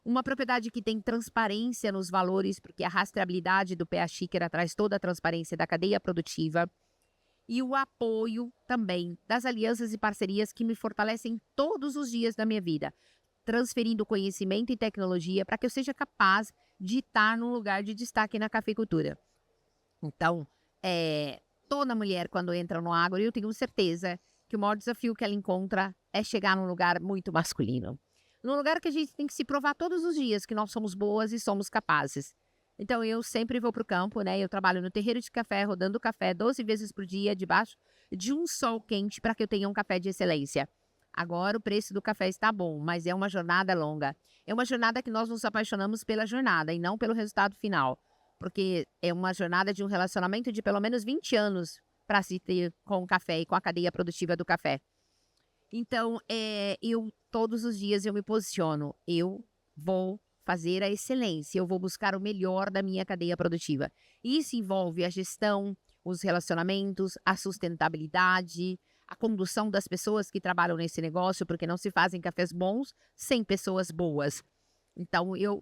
uma propriedade que tem transparência nos valores, porque a rastreabilidade do pH xícara traz toda a transparência da cadeia produtiva, e o apoio também das alianças e parcerias que me fortalecem todos os dias da minha vida, transferindo conhecimento e tecnologia para que eu seja capaz de estar num lugar de destaque na cafeicultura. Então, toda mulher, quando entra no agro, eu tenho certeza que o maior desafio que ela encontra é chegar num lugar muito masculino. Num lugar que a gente tem que se provar todos os dias que nós somos boas e somos capazes. Então, eu sempre vou para o campo, né? Eu trabalho no terreiro de café, rodando café 12 vezes por dia, debaixo de um sol quente, para que eu tenha um café de excelência. Agora, o preço do café está bom, mas é uma jornada longa. É uma jornada que nós nos apaixonamos pela jornada e não pelo resultado final. Porque é uma jornada de um relacionamento de pelo menos 20 anos para se ter com o café e com a cadeia produtiva do café. Então, todos os dias eu me posiciono. Eu vou fazer a excelência, eu vou buscar o melhor da minha cadeia produtiva. Isso envolve a gestão, os relacionamentos, a sustentabilidade, a condução das pessoas que trabalham nesse negócio, porque não se fazem cafés bons sem pessoas boas. Então, eu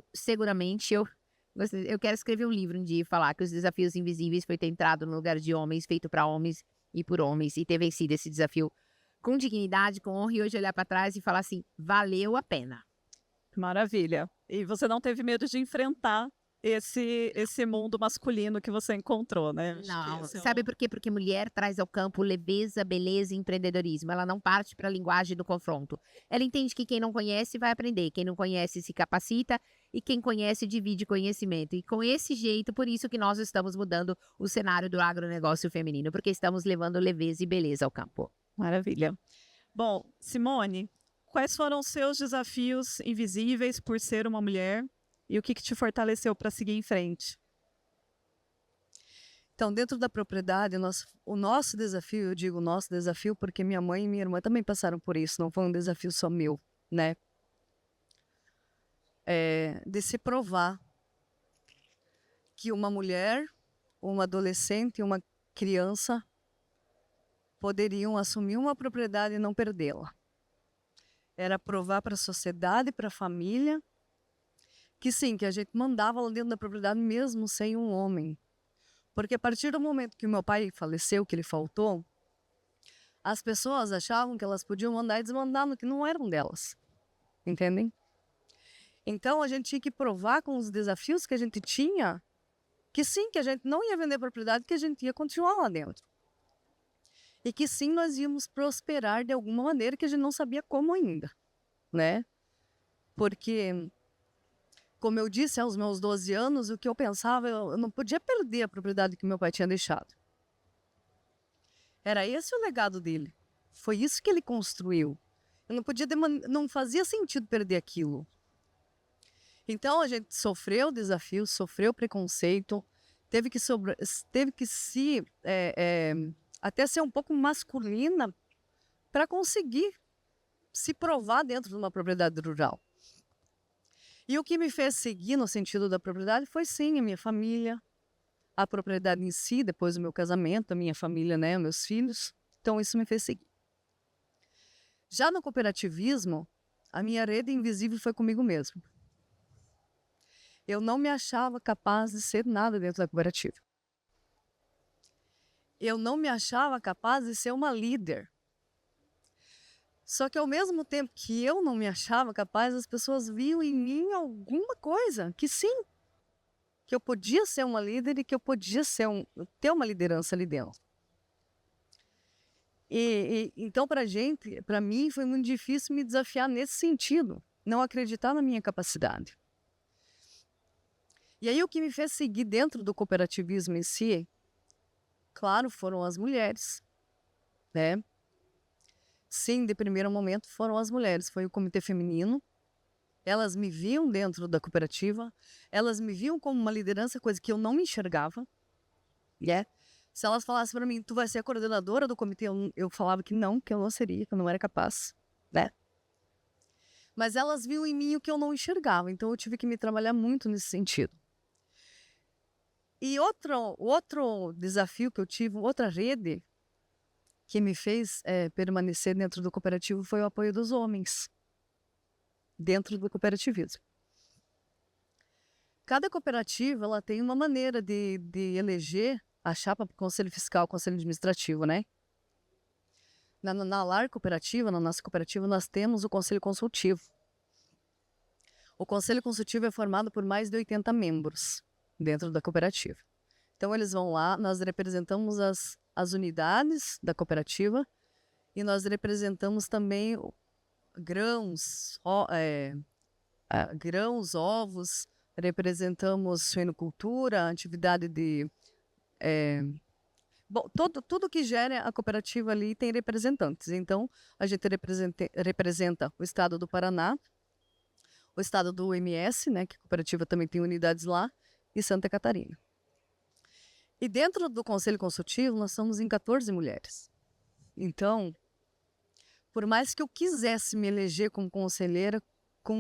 quero escrever um livro um dia e falar que os desafios invisíveis foi ter entrado no lugar de homens, feito para homens e por homens, e ter vencido esse desafio com dignidade, com honra, e hoje olhar para trás e falar assim, valeu a pena. Maravilha. E você não teve medo de enfrentar esse mundo masculino que você encontrou, né? Não, sabe por quê? Porque mulher traz ao campo leveza, beleza e empreendedorismo. Ela não parte para a linguagem do confronto. Ela entende que quem não conhece vai aprender, quem não conhece se capacita e quem conhece divide conhecimento. E com esse jeito, por isso que nós estamos mudando o cenário do agronegócio feminino, porque estamos levando leveza e beleza ao campo. Maravilha. Bom, Simone, quais foram os seus desafios invisíveis por ser uma mulher e o que te fortaleceu para seguir em frente? Então, dentro da propriedade, o nosso desafio, eu digo nosso desafio porque minha mãe e minha irmã também passaram por isso, não foi um desafio só meu, né? De se provar que uma mulher, uma adolescente e uma criança poderiam assumir uma propriedade e não perdê-la. Era provar para a sociedade, para a família, que sim, que a gente mandava lá dentro da propriedade mesmo sem um homem. Porque a partir do momento que o meu pai faleceu, que ele faltou, as pessoas achavam que elas podiam mandar e desmandar no que não eram delas. Entendem? Então a gente tinha que provar com os desafios que a gente tinha, que sim, que a gente não ia vender a propriedade, que a gente ia continuar lá dentro. E que sim, nós íamos prosperar de alguma maneira que a gente não sabia como ainda, né? Porque como eu disse, aos meus 12 anos, o que eu pensava, eu não podia perder a propriedade que meu pai tinha deixado. Era esse o legado dele. Foi isso que ele construiu. Eu não podia não fazia sentido perder aquilo. Então a gente sofreu desafios, sofreu preconceito, teve que se até ser um pouco masculina para conseguir se provar dentro de uma propriedade rural. E o que me fez seguir no sentido da propriedade foi, sim, a minha família, a propriedade em si, depois do meu casamento, a minha família, né, meus filhos. Então isso me fez seguir. Já no cooperativismo, a minha rede invisível foi comigo mesmo. Eu não me achava capaz de ser nada dentro da cooperativa. Eu não me achava capaz de ser uma líder. Só que ao mesmo tempo que eu não me achava capaz, as pessoas viam em mim alguma coisa, que sim, que eu podia ser uma líder e que eu podia ter uma liderança ali dentro. Então, para mim, foi muito difícil me desafiar nesse sentido, não acreditar na minha capacidade. E aí o que me fez seguir dentro do cooperativismo em si, claro, foram as mulheres, né? Sim, de primeiro momento foram as mulheres, foi o comitê feminino. Elas me viam dentro da cooperativa, elas me viam como uma liderança, coisa que eu não me enxergava, né? Se elas falassem para mim, tu vai ser a coordenadora do comitê, eu falava que eu não seria, que eu não era capaz, né? Mas elas viam em mim o que eu não enxergava, então eu tive que me trabalhar muito nesse sentido. E outro desafio que eu tive, outra rede que me fez permanecer dentro do cooperativo foi o apoio dos homens dentro do cooperativismo. Cada cooperativa ela tem uma maneira de eleger a chapa para o conselho fiscal, conselho administrativo, né? Na LAR cooperativa, na nossa cooperativa, nós temos o conselho consultivo. O conselho consultivo é formado por mais de 80 membros dentro da cooperativa. Então eles vão lá, nós representamos as unidades da cooperativa e nós representamos também grãos, ovos, representamos suinocultura, atividade de... tudo que gera a cooperativa ali tem representantes. Então, a gente representa o estado do Paraná, o estado do MS, né, que a cooperativa também tem unidades lá, e Santa Catarina. E dentro do Conselho Consultivo, nós somos em 14 mulheres. Então, por mais que eu quisesse me eleger como conselheira,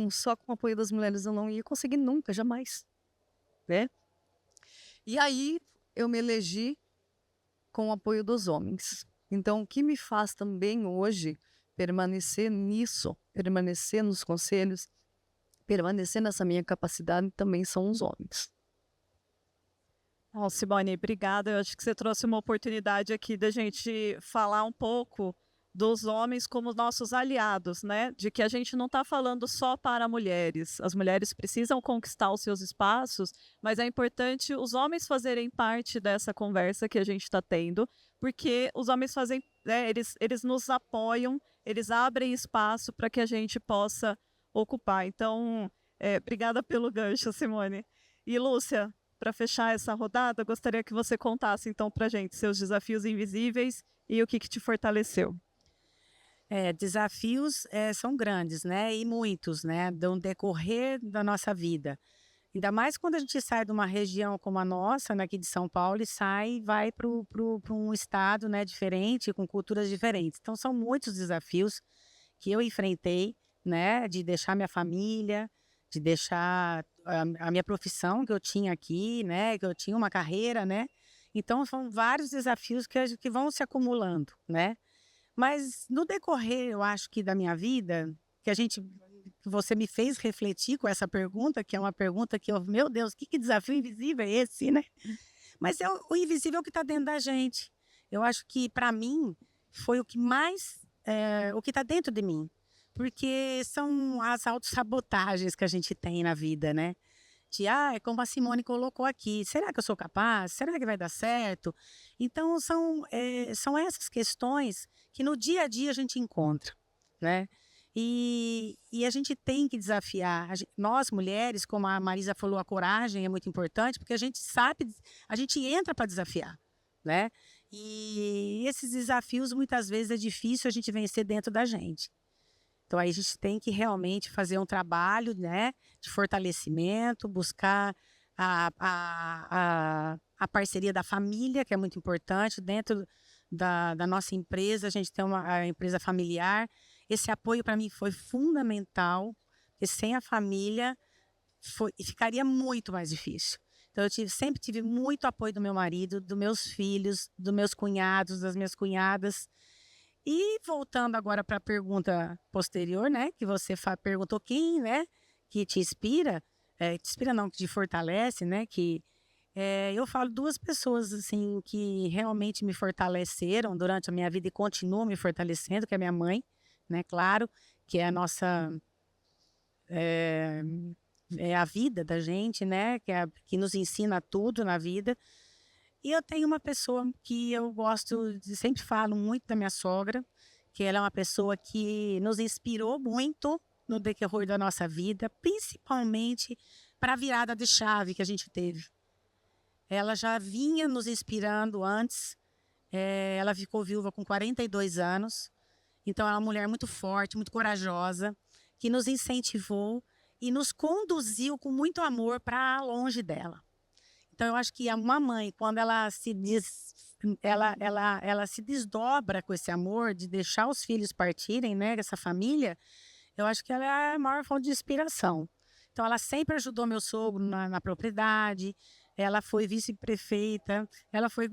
só com o apoio das mulheres eu não ia conseguir nunca, jamais. Né? E aí, eu me elegi com o apoio dos homens. Então, o que me faz também hoje permanecer nisso, permanecer nos conselhos, permanecer nessa minha capacidade também são os homens. Bom, Simone, obrigada. Eu acho que você trouxe uma oportunidade aqui da gente falar um pouco dos homens como nossos aliados, né? De que a gente não está falando só para mulheres. As mulheres precisam conquistar os seus espaços, mas é importante os homens fazerem parte dessa conversa que a gente está tendo, porque os homens fazem, né, eles nos apoiam, eles abrem espaço para que a gente possa ocupar. Então, obrigada pelo gancho, Simone. E Lúcia, para fechar essa rodada, gostaria que você contasse então para a gente seus desafios invisíveis e o que te fortaleceu. Desafios são grandes, né? E muitos, né? No decorrer da nossa vida. Ainda mais quando a gente sai de uma região como a nossa, né, aqui de São Paulo, e vai para um estado, né, diferente, com culturas diferentes. Então, são muitos desafios que eu enfrentei, né? De deixar minha família, de deixar a minha profissão que eu tinha aqui, né? Que eu tinha uma carreira, né? Então, são vários desafios que vão se acumulando, né? Mas no decorrer, eu acho que da minha vida, você me fez refletir com essa pergunta, que é uma pergunta que meu Deus, que desafio invisível é esse, né? Mas o invisível que está dentro da gente. Eu acho que, para mim, foi o que mais, o que está dentro de mim. Porque são as autossabotagens que a gente tem na vida, né? É como a Simone colocou aqui, será que eu sou capaz? Será que vai dar certo? Então, são essas questões que no dia a dia a gente encontra, né? E a gente tem que desafiar. Nós, mulheres, como a Marisa falou, a coragem é muito importante, porque a gente sabe, a gente entra para desafiar, né? E esses desafios, muitas vezes, é difícil a gente vencer dentro da gente. Então, aí a gente tem que realmente fazer um trabalho, né, de fortalecimento, buscar a parceria da família, que é muito importante. Dentro da nossa empresa, a gente tem a empresa familiar. Esse apoio, para mim, foi fundamental, porque sem a família ficaria muito mais difícil. Então, eu sempre tive muito apoio do meu marido, dos meus filhos, dos meus cunhados, das minhas cunhadas. E voltando agora para a pergunta posterior, né, que você perguntou quem, né, que te inspira, não, que te fortalece, né, que eu falo duas pessoas assim que realmente me fortaleceram durante a minha vida e continuam me fortalecendo, que é minha mãe, né, claro, que é a nossa é a vida da gente, né, que nos ensina tudo na vida. E eu tenho uma pessoa que eu gosto, sempre falo muito da minha sogra, que ela é uma pessoa que nos inspirou muito no decorrer da nossa vida, principalmente para a virada de chave que a gente teve. Ela já vinha nos inspirando antes, ela ficou viúva com 42 anos, então ela é uma mulher muito forte, muito corajosa, que nos incentivou e nos conduziu com muito amor para longe dela. Então, eu acho que uma mãe, quando ela se desdobra com esse amor de deixar os filhos partirem, né, essa família, eu acho que ela é a maior fonte de inspiração. Então, ela sempre ajudou meu sogro na propriedade, ela foi vice-prefeita, ela foi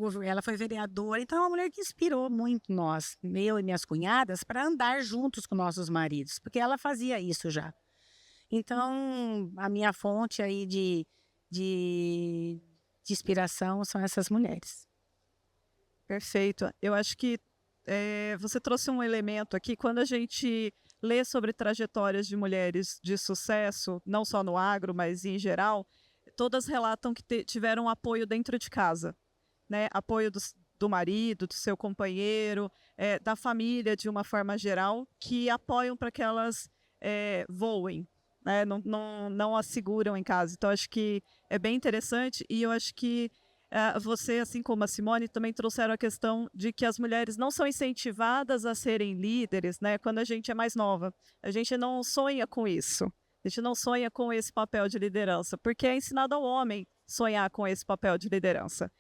vereadora. Então, é uma mulher que inspirou muito nós, eu e minhas cunhadas, para andar juntos com nossos maridos, porque ela fazia isso já. Então, a minha fonte aí de inspiração são essas mulheres. Perfeito. Eu acho que você trouxe um elemento aqui, quando a gente lê sobre trajetórias de mulheres de sucesso, não só no agro, mas em geral, todas relatam que tiveram apoio dentro de casa, né? Apoio do marido, do seu companheiro, da família de uma forma geral, que apoiam para que elas voem, né? Não as seguram em casa. Então, acho que é bem interessante, e eu acho que você, assim como a Simone, também trouxeram a questão de que as mulheres não são incentivadas a serem líderes, né, quando a gente é mais nova. A gente não sonha com isso. A gente não sonha com esse papel de liderança, porque é ensinado ao homem sonhar com esse papel de liderança.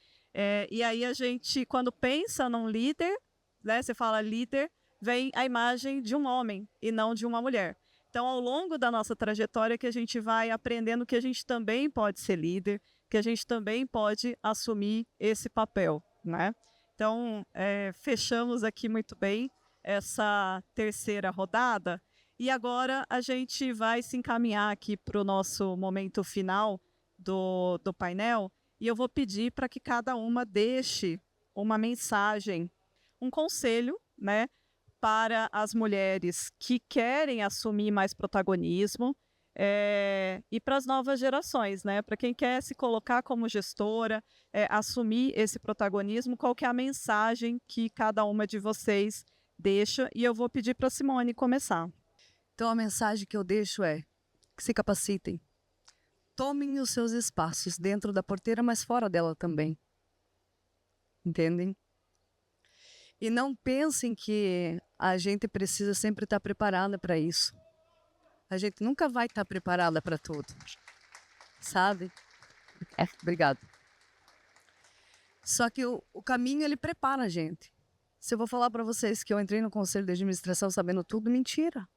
E aí a gente, quando pensa num líder, né, você fala líder, vem a imagem de um homem e não de uma mulher. Então, ao longo da nossa trajetória, que a gente vai aprendendo que a gente também pode ser líder, que a gente também pode assumir esse papel, né? Então, fechamos aqui muito bem essa terceira rodada, e agora a gente vai se encaminhar aqui para o nosso momento final do painel, e eu vou pedir para que cada uma deixe uma mensagem, um conselho, né, para as mulheres que querem assumir mais protagonismo, e para as novas gerações, né? Para quem quer se colocar como gestora, assumir esse protagonismo, qual que é a mensagem que cada uma de vocês deixa? E eu vou pedir para a Simone começar. Então, a mensagem que eu deixo é que se capacitem. Tomem os seus espaços dentro da porteira, mas fora dela também. Entendem? E não pensem que a gente precisa sempre estar preparada para isso. A gente nunca vai estar preparada para tudo, sabe? Obrigada. Só que o caminho, ele prepara a gente. Se eu vou falar para vocês que eu entrei no conselho de administração sabendo tudo, mentira.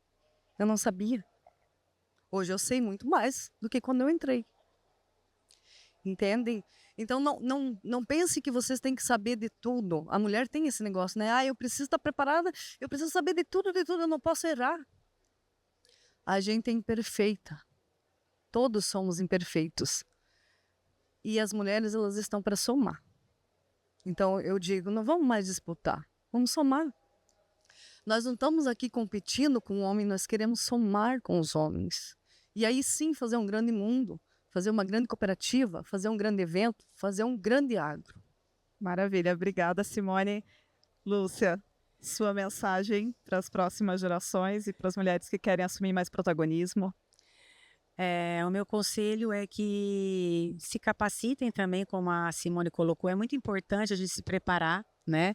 Eu não sabia. Hoje eu sei muito mais do que quando eu entrei. Entendem? Então, não pense que vocês têm que saber de tudo. A mulher tem esse negócio, né? Eu preciso estar preparada, eu preciso saber de tudo, eu não posso errar. A gente é imperfeita. Todos somos imperfeitos. E as mulheres, elas estão para somar. Então, eu digo, não vamos mais disputar, vamos somar. Nós não estamos aqui competindo com o homem, nós queremos somar com os homens. E aí sim fazer um grande mundo, fazer uma grande cooperativa, fazer um grande evento, fazer um grande agro. Maravilha, obrigada, Simone. Lúcia. Sua mensagem para as próximas gerações e para as mulheres que querem assumir mais protagonismo. O meu conselho é que se capacitem também, como a Simone colocou. É muito importante a gente se preparar, né?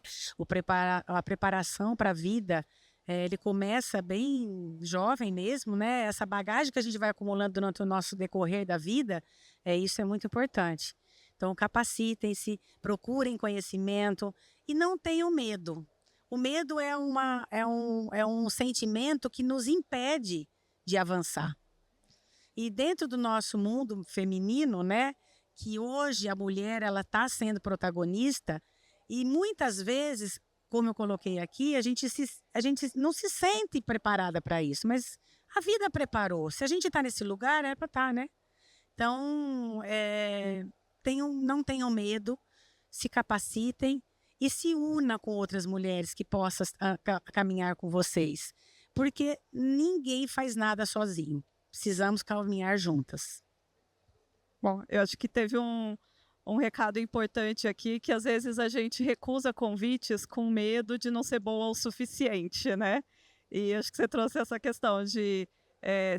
A preparação para a vida, ele começa bem jovem mesmo, né? Essa bagagem que a gente vai acumulando durante o nosso decorrer da vida, isso é muito importante. Então, capacitem-se, procurem conhecimento e não tenham medo. O medo é um sentimento que nos impede de avançar. E dentro do nosso mundo feminino, né, que hoje a mulher ela está sendo protagonista e muitas vezes, como eu coloquei aqui, a gente não se sente preparada para isso, mas a vida preparou. Se a gente está nesse lugar, é para estar, né? Então, não tenham medo, se capacitem e se una com outras mulheres que possam caminhar com vocês, porque ninguém faz nada sozinho. Precisamos caminhar juntas. Bom, eu acho que teve um recado importante aqui, que às vezes a gente recusa convites com medo de não ser boa o suficiente, né? E acho que você trouxe essa questão de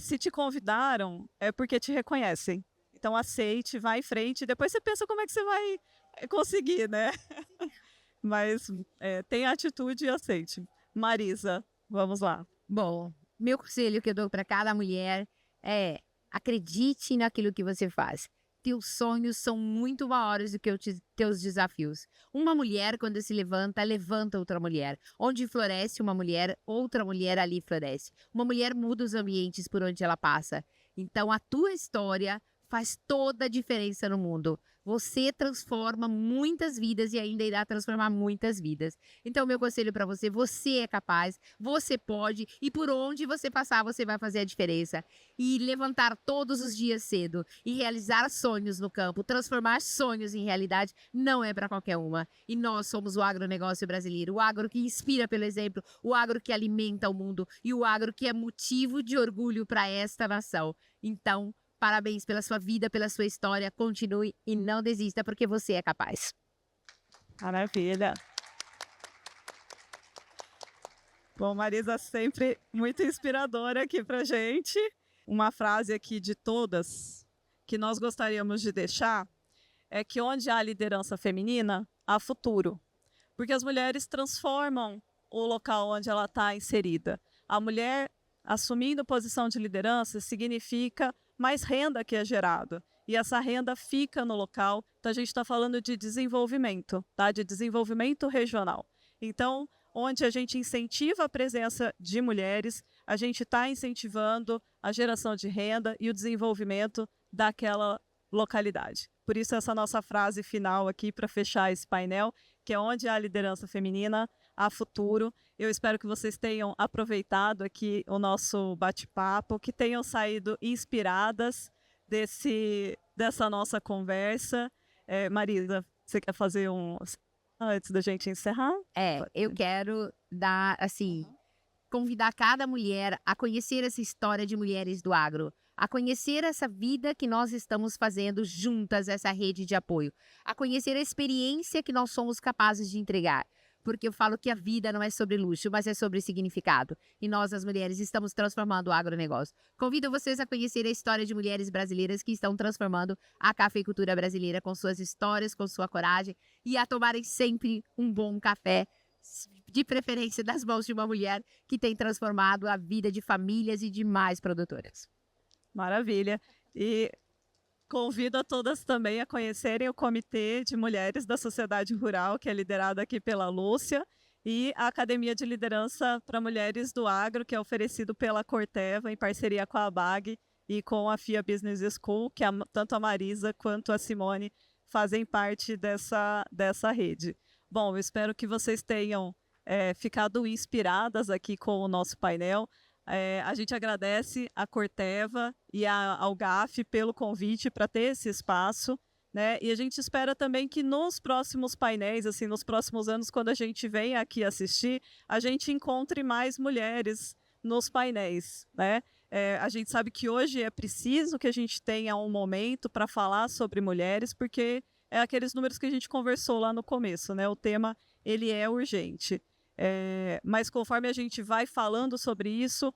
se te convidaram, é porque te reconhecem. Então aceite, vá em frente, depois você pensa como é que você vai conseguir, né? Mas tenha atitude e aceite. Marisa, vamos lá. Bom, meu conselho que eu dou para cada mulher é: acredite naquilo que você faz. Teus sonhos são muito maiores do que teus desafios. Uma mulher, quando se levanta, levanta outra mulher. Onde floresce uma mulher, outra mulher ali floresce. Uma mulher muda os ambientes por onde ela passa. Então, a tua história faz toda a diferença no mundo. Você transforma muitas vidas e ainda irá transformar muitas vidas. Então, meu conselho para você: você é capaz, você pode, e por onde você passar, você vai fazer a diferença. E levantar todos os dias cedo e realizar sonhos no campo, transformar sonhos em realidade, não é para qualquer uma. E nós somos o agronegócio brasileiro, o agro que inspira pelo exemplo, o agro que alimenta o mundo e o agro que é motivo de orgulho para esta nação. Então, parabéns pela sua vida, pela sua história. Continue e não desista, porque você é capaz. Maravilha. Bom, Marisa, sempre muito inspiradora aqui pra gente. Uma frase aqui de todas que nós gostaríamos de deixar é que onde há liderança feminina, há futuro. Porque as mulheres transformam o local onde ela está inserida. A mulher assumindo posição de liderança significa mais renda que é gerada. E essa renda fica no local. Então, a gente está falando de desenvolvimento, tá? De desenvolvimento regional. Então, onde a gente incentiva a presença de mulheres, a gente está incentivando a geração de renda e o desenvolvimento daquela localidade. Por isso, essa nossa frase final aqui para fechar esse painel, que é onde há liderança feminina, há futuro. Eu espero que vocês tenham aproveitado aqui o nosso bate-papo, que tenham saído inspiradas dessa nossa conversa. Marisa, você quer fazer antes da gente encerrar? Eu quero dar, assim, convidar cada mulher a conhecer essa história de mulheres do agro, a conhecer essa vida que nós estamos fazendo juntas, essa rede de apoio, a conhecer a experiência que nós somos capazes de entregar. Porque eu falo que a vida não é sobre luxo, mas é sobre significado. E nós, as mulheres, estamos transformando o agronegócio. Convido vocês a conhecer a história de mulheres brasileiras que estão transformando a cafeicultura brasileira com suas histórias, com sua coragem, e a tomarem sempre um bom café, de preferência das mãos de uma mulher que tem transformado a vida de famílias e de mais produtoras. Maravilha. E convido a todas também a conhecerem o Comitê de Mulheres da Sociedade Rural, que é liderado aqui pela Lúcia, e a Academia de Liderança para Mulheres do Agro, que é oferecido pela Corteva, em parceria com a ABAG e com a FIA Business School, que tanto a Marisa quanto a Simone fazem parte dessa rede. Bom, eu espero que vocês tenham ficado inspiradas aqui com o nosso painel. A gente agradece a Corteva e ao GAF pelo convite para ter esse espaço, né? E a gente espera também que nos próximos painéis, assim, nos próximos anos, quando a gente vem aqui assistir, a gente encontre mais mulheres nos painéis, né? A gente sabe que hoje é preciso que a gente tenha um momento para falar sobre mulheres, porque é aqueles números que a gente conversou lá no começo, né? O tema, ele é urgente. Mas conforme a gente vai falando sobre isso,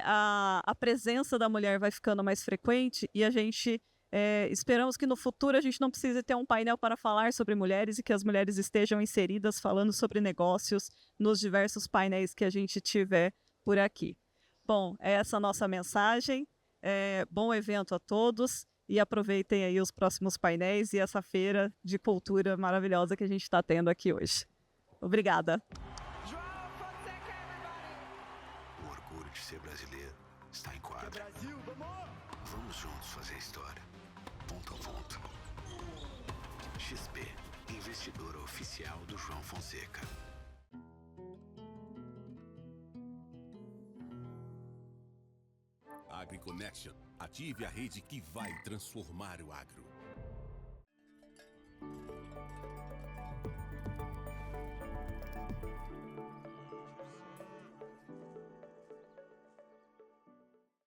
a presença da mulher vai ficando mais frequente e a gente esperamos que no futuro a gente não precise ter um painel para falar sobre mulheres e que as mulheres estejam inseridas falando sobre negócios nos diversos painéis que a gente tiver por aqui. Bom, essa é a nossa mensagem. Bom evento a todos e aproveitem aí os próximos painéis e essa feira de cultura maravilhosa que a gente está tendo aqui hoje. Obrigada. O orgulho de ser brasileiro está em quadra. Vamos juntos fazer história. Ponto a ponto. XP, investidora oficial do João Fonseca. AgriConnection. Ative a rede que vai transformar o agro.